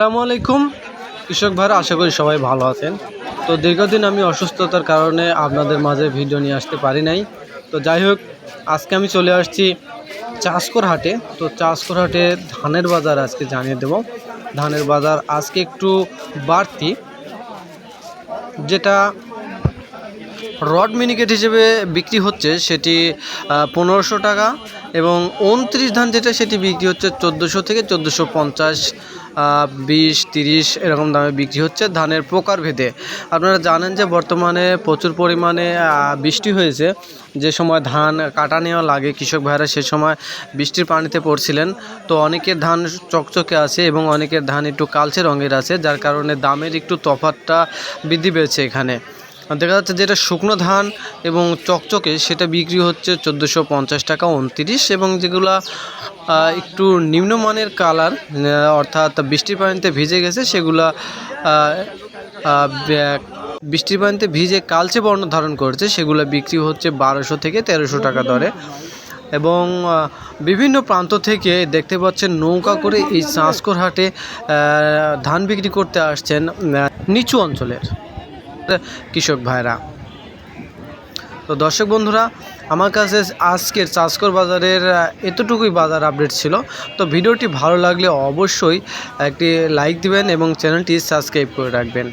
আসসালামু আলাইকুম কৃষক ভাইরা, আশা করি সবাই ভালো আছেন। তো দীর্ঘদিন আমি অসুস্থতার কারণে আপনাদের মাঝে ভিডিও নিয়ে আসতে পারি নাই। তো যাই হোক, আজকে আমি চলে আসছি চাষকর হাটে। তো চাষকর হাটে ধানের বাজার আজকে জানিয়ে দেব। ধানের বাজার আজকে একটু বাড়তি, যেটা রড মিনিকেট হিসেবে বিক্রি হচ্ছে সেটি 1500 টাকা, এবং 29 ধান যেটা সেটি বিক্রি হচ্ছে 1400 থেকে 1450, 20-30 এরকম দামে বিক্রি হচ্ছে ধানের প্রকার ভেদে। আপনারা জানেন যে বর্তমানে প্রচুর পরিমাণে বৃষ্টি হয়েছে। যে সময় ধান কাটা নেওয়া লাগে কৃষক ভাইরা সে সময় বৃষ্টির পানিতে পড়ছিলেন। তো অনেকের ধান চকচকে আছে এবং অনেকের ধান একটু কালচে রঙের আছে, যার কারণে দামের একটু তফাৎটা বৃদ্ধি পেয়েছে। এখানে দেখা যাচ্ছে যেটা শুকনো ধান এবং চকচকে সেটা বিক্রি হচ্ছে 1450 টাকা 29, এবং যেগুলা একটু নিম্নমানের কালার অর্থাৎ বৃষ্টির পানিতে ভিজে গেছে সেগুলা বৃষ্টির পানিতে ভিজে কালচে বর্ণ ধারণ করেছে সেগুলো বিক্রি হচ্ছে 1200 থেকে 1300 টাকা দরে। এবং বিভিন্ন প্রান্ত থেকে দেখতে পাচ্ছেন নৌকা করে এই চাষকর হাটে ধান বিক্রি করতে আসছেন নিচু অঞ্চলের কৃষক ভাইরা। তো দর্শক বন্ধুরা, আমার কাছে আজকের চাষকর বাজারের এতটুকুই বাজার আপডেট ছিল। তো ভিডিওটি ভালো লাগলে অবশ্যই একটি লাইক দিবেন এবং চ্যানেলটি সাবস্ক্রাইব করে রাখবেন।